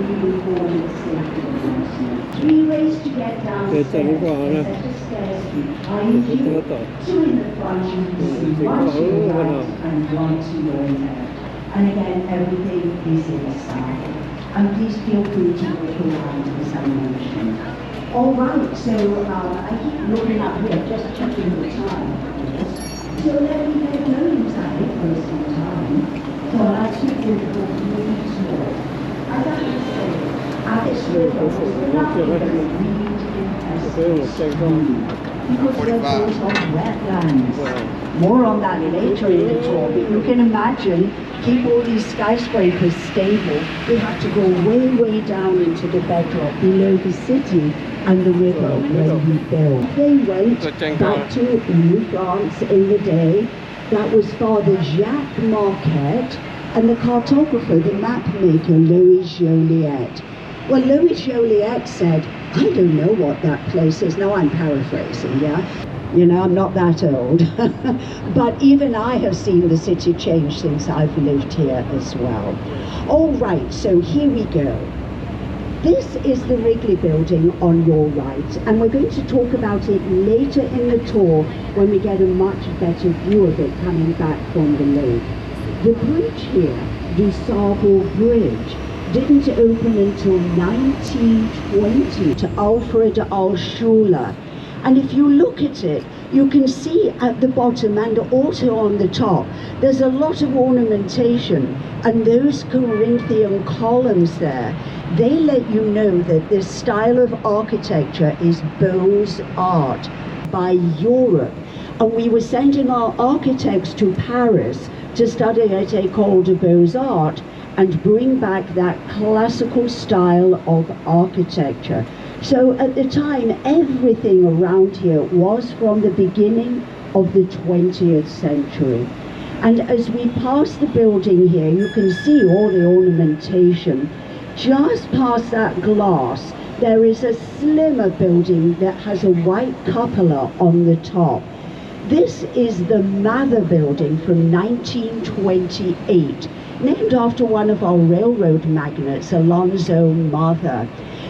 3 ways to get downstairs. A set of stairs to behind you, 2 in the front. You can see 1 to your right and 1 to your left. And again, everything is inside. And please feel free to look around as I mentioned. All right, so I keep looking up here, just checking the time. So let me get going inside for some time. So I took you for 3 weeks more. I got to say, at this river, it's nothing but because they're built on wetlands. More on that later in the tour, but you can imagine, keep all these skyscrapers stable, we have to go way, way down into the bedrock below the city and the river where we built. They went back to New France in the day. That was Father Jacques Marquette and the cartographer, the map maker, Louis Joliet. Well, Louis Joliet said, I don't know what that place is. Now I'm paraphrasing, yeah? You know, I'm not that old. But even I have seen the city change since I've lived here as well. All right, so here we go. This is the Wrigley building on your right, and we're going to talk about it later in the tour when we get a much better view of it coming back from the lake. The bridge here, the Sable Bridge, didn't open until 1920 to Alfred Alschuler. And if you look at it, you can see at the bottom and also on the top, there's a lot of ornamentation. And those Corinthian columns there, they let you know that this style of architecture is Beaux Art by Europe. And we were sending our architects to Paris to study at École de Beaux-Arts and bring back that classical style of architecture. So at the time, everything around here was from the beginning of the 20th century. And as we pass the building here, you can see all the ornamentation. Just past that glass, there is a slimmer building that has a white cupola on the top. This is the Mather building from 1928, named after one of our railroad magnates, Alonzo Mather.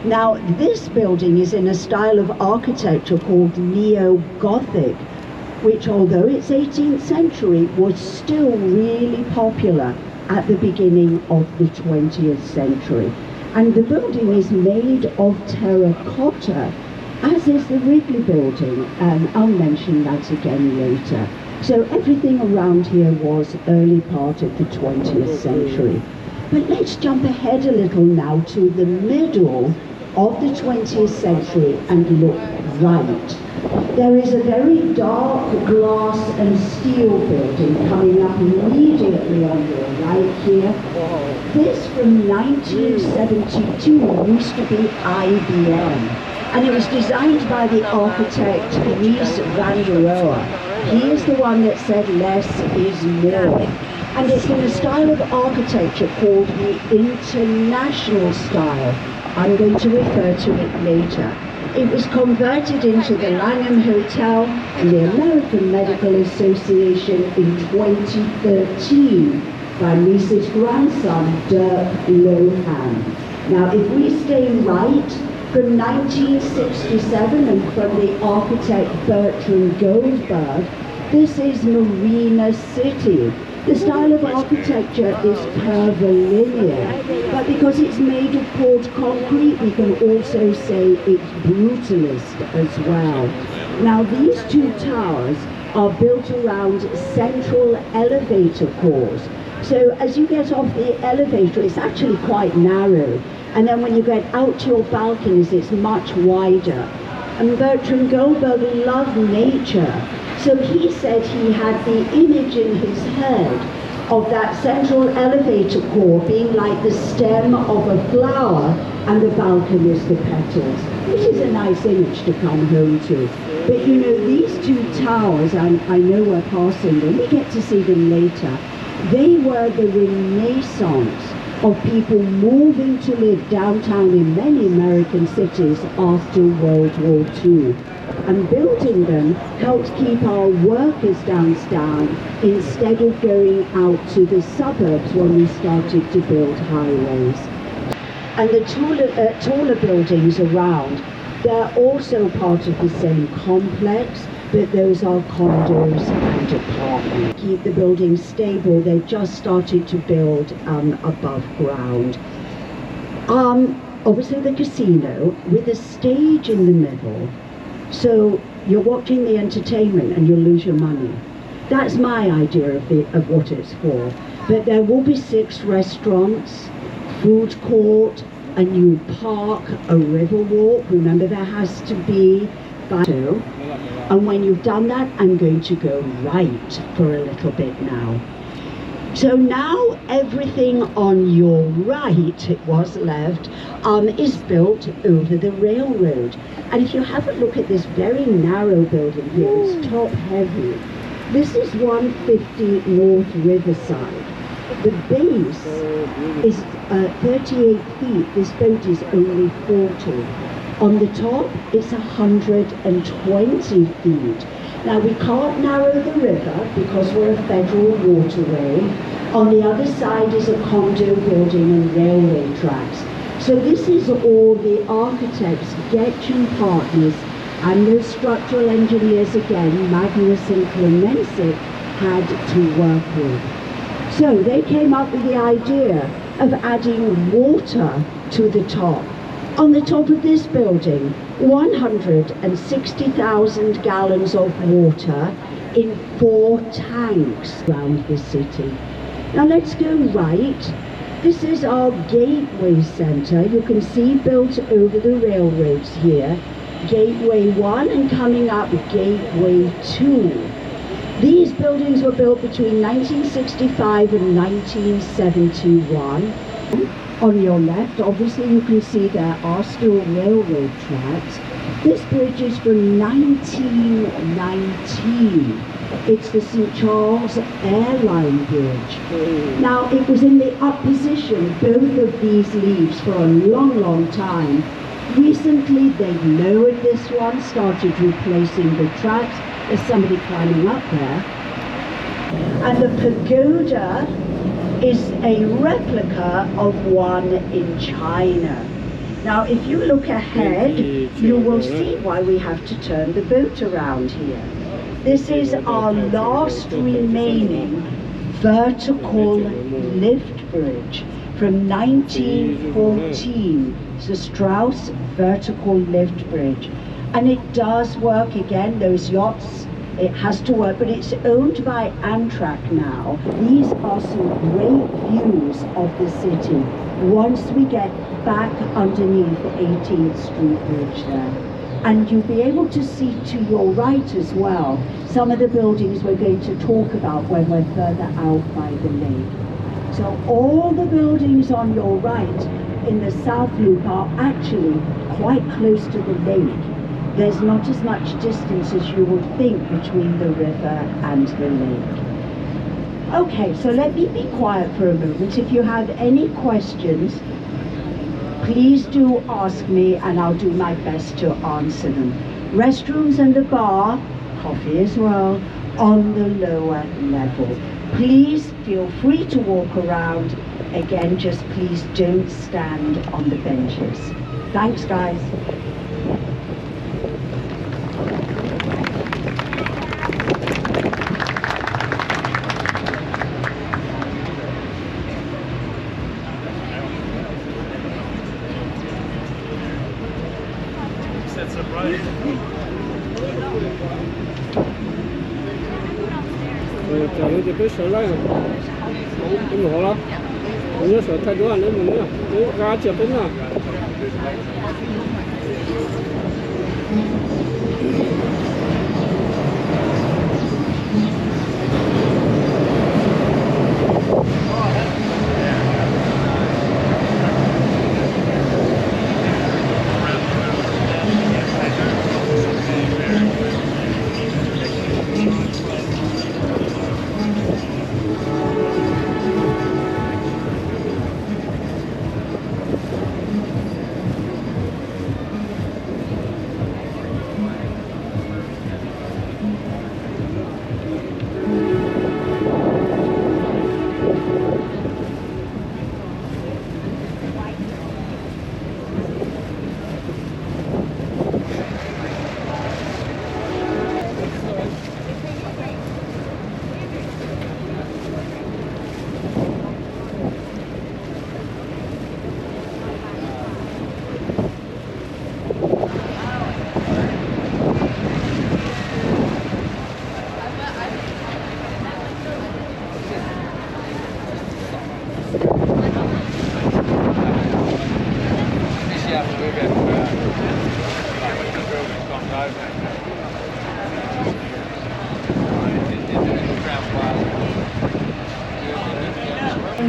Now, this building is in a style of architecture called Neo-Gothic, which, although it's 18th century, was still really popular at the beginning of the 20th century. And the building is made of terracotta, as is the Wrigley building, and I'll mention that again later. So everything around here was early part of the 20th century. But let's jump ahead a little now to the middle of the 20th century and look right. There is a very dark glass and steel building coming up immediately on your right here. This from 1972 used to be IBM, and it was designed by the architect Mies van der Rohe. He is the one that said less is more. And it's in a style of architecture called the International style. I'm going to refer to it later. It was converted into the Langham Hotel and the American Medical Association in 2013 by Mies's grandson, Dirk Lohan. Now, if we stay right, from 1967 and from the architect Bertram Goldberg, this is Marina City. The style of architecture is curvilinear, but because it's made of poured concrete, we can also say it's brutalist as well. Now, these two towers are built around central elevator cores. So as you get off the elevator, it's actually quite narrow. And then when you get out to your balconies, it's much wider. And Bertram Goldberg loved nature. So he said he had the image in his head of that central elevator core being like the stem of a flower and the balconies the petals, which is a nice image to come home to. But you know, these two towers, and I know we're passing them, we get to see them later, they were the renaissance of people moving to live downtown in many American cities after World War II. And building them helped keep our workers downtown instead of going out to the suburbs when we started to build highways. And the taller buildings around, they're also part of the same complex, but those are condos and apartments. Keep the buildings stable, they've just started to build above ground. Obviously the casino with a stage in the middle, so you're watching the entertainment and you'll lose your money. That's my idea of what it's for. But there will be 6 restaurants, food court, a new park, a river walk. Remember, there has to be 2. And when you've done that, I'm going to go right for a little bit now. So now everything on your right, it was left, is built over the railroad. And if you have a look at this very narrow building here, it's top heavy. This is 150 North Riverside. The base is 38 feet. This boat is only 40. On the top, it's 120 feet. Now, we can't narrow the river because we're a federal waterway. On the other side is a condo building and railway tracks. So this is all the architects, Getchum Partners, and the structural engineers again, Magnus and Clemensic, had to work with. So they came up with the idea of adding water to the top. On the top of this building, 160,000 gallons of water in 4 tanks around the city. Now let's go right. This is our Gateway Center. You can see built over the railroads here. Gateway 1 and coming up Gateway 2. These buildings were built between 1965 and 1971. On your left, obviously you can see there are still railroad tracks. This bridge is from 1919. It's the St. Charles Airline Bridge. Now, it was in the up position, both of these leaves, for a long, long time. Recently, they've lowered this one, started replacing the tracks. There's somebody climbing up there. And the pagoda is a replica of one in China. Now, if you look ahead, you will see why we have to turn the boat around here. This is our last remaining vertical lift bridge from 1914. It's the Strauss vertical lift bridge. And it does work again, those yachts, it has to work, but it's owned by Amtrak now. These are some great views of the city once we get back underneath the 18th Street Bridge there. And you'll be able to see to your right as well some of the buildings we're going to talk about when we're further out by the lake. So all the buildings on your right in the South Loop are actually quite close to the lake. There's not as much distance as you would think between the river and the lake. Okay, so let me be quiet for a moment. If you have any questions, please do ask me and I'll do my best to answer them. Restrooms and the bar, coffee as well, on the lower level. Please feel free to walk around. Again, just please don't stand on the benches. Thanks, guys.假如就别手烂了，你好了，你要手太多了，你没了，你给结婚了。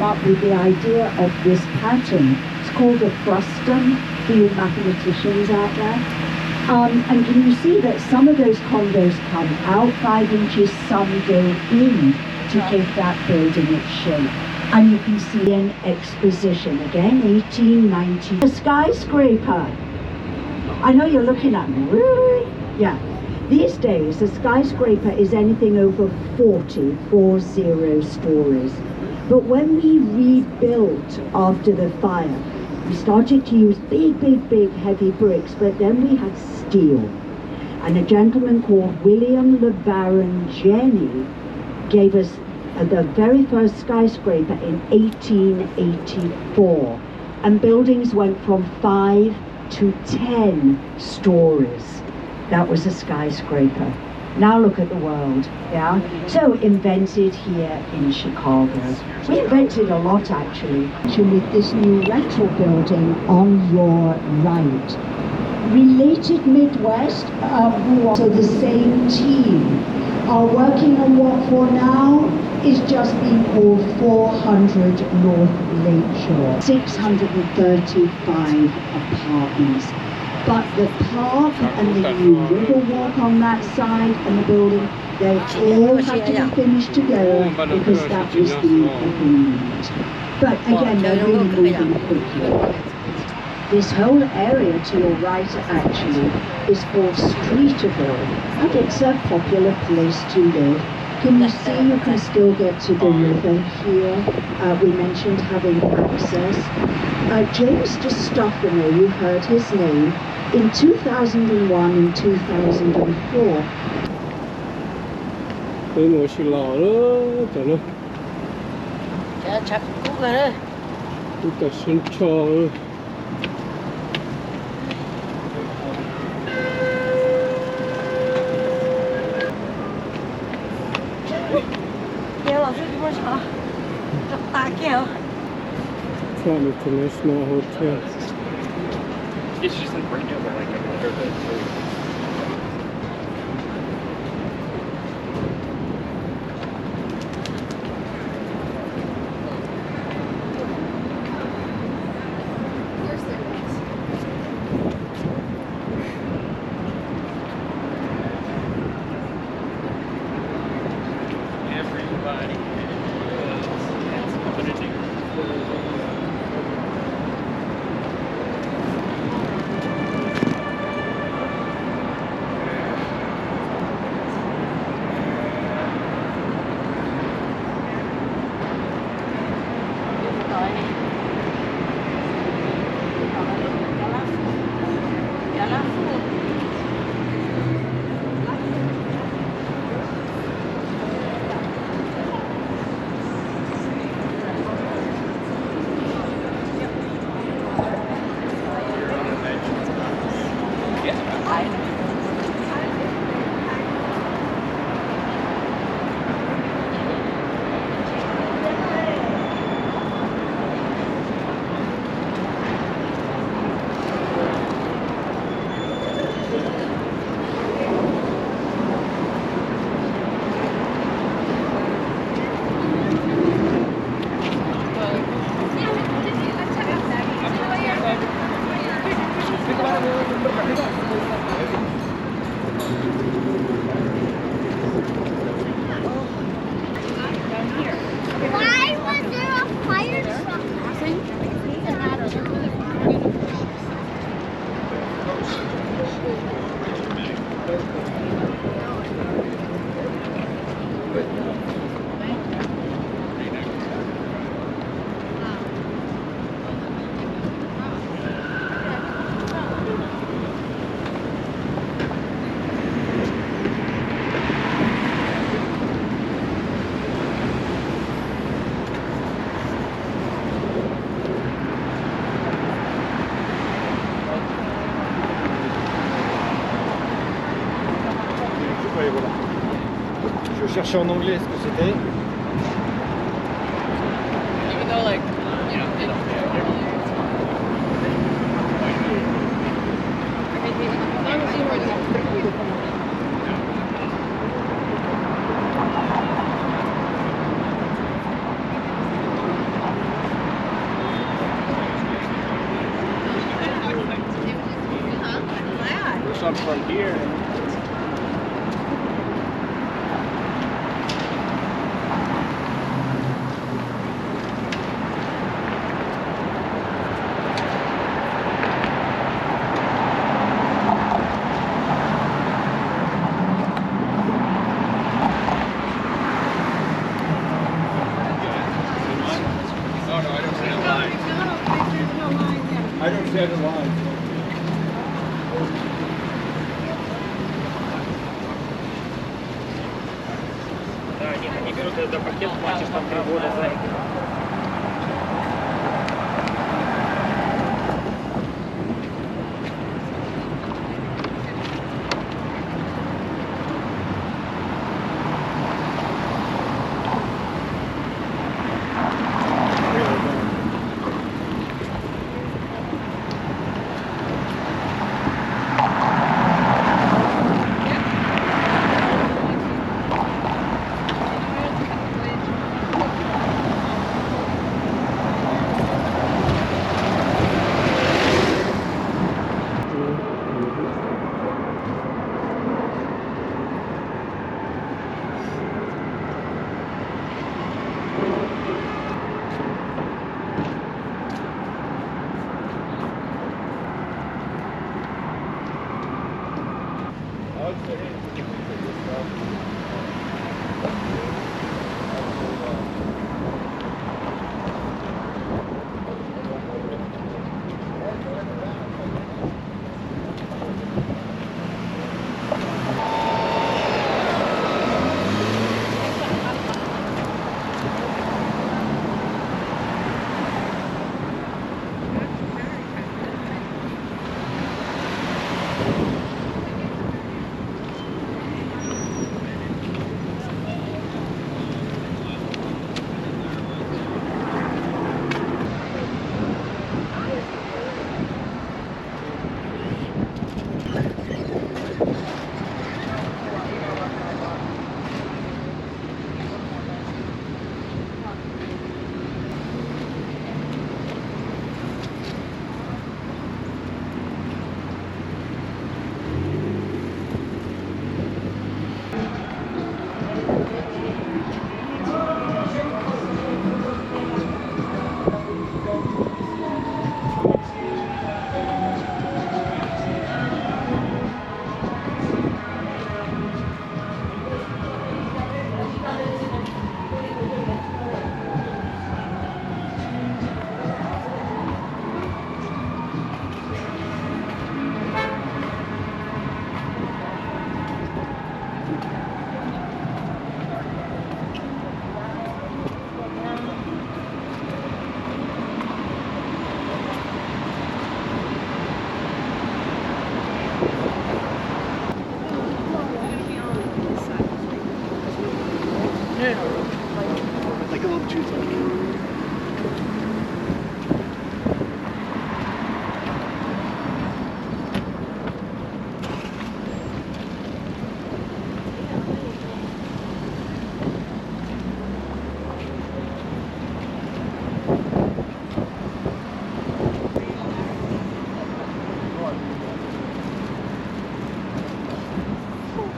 came up with the idea of this pattern. It's called a frustum for you mathematicians out there. And can you see that some of those condos come out 5 inches, some go in to give that building its shape. And you can see an exposition, again, 1890. A skyscraper. I know you're looking at me, really? Yeah. These days, a skyscraper is anything over 40 stories. But when we rebuilt after the fire, we started to use big, heavy bricks, but then we had steel. And a gentleman called William LeBaron Jenney gave us the very first skyscraper in 1884. And buildings went from 5 to 10 stories. That was a skyscraper. Now look at the world, yeah? So invented here in Chicago. We invented a lot actually. With this new rental building on your right. Related Midwest, who are the same team, are working on what for now is just being called 400 North Lakeshore. 635 apartments. But the park and the new Riverwalk on that side and the building, they all had to be finished together because that was the agreement. But again, they're really moving quickly. This whole area to your right actually is called Streeterville, and it's a popular place to live. Can you see you can still get to the river here? We mentioned having access. James DeStefano, you've heard his name, in 2001 and 2004. Cái mùa xì lò đó, trời ơi. Dạ, chắc cũng rồi đấy. Tôi cả xin cho. Kéo là rất muốn sợ. Tập ta kéo. Kuam International Hotel. It's just like right now, but like I'm under the everybody. Why was there a fire truck passing? Je cherchais en anglais ce que c'était. Even though, like, you know, they don't care. looks up from here. I don't see the line. Да, нет, они берут этот пакет, платишь там 3 года за это. Like a little juice.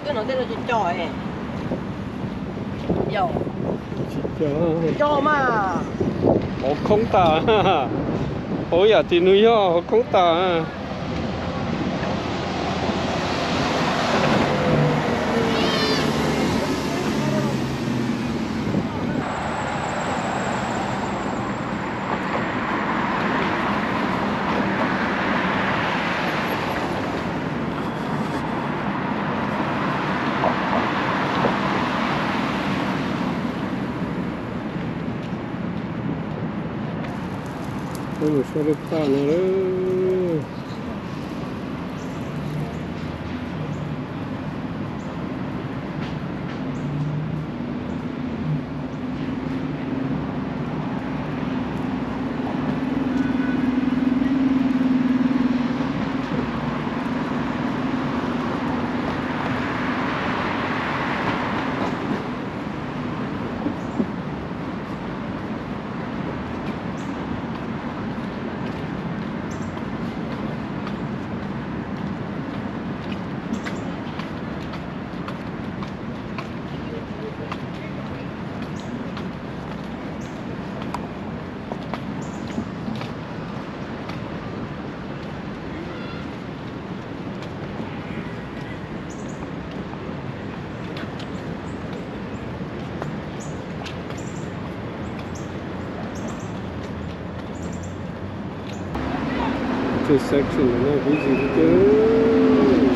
Cái nó tên là tròi này. Dầu. 진짜. Cho mà. 콩다. 뭐야, 디누요, 콩다. 너무 서럽다, 너를. intersection, and not easy to do.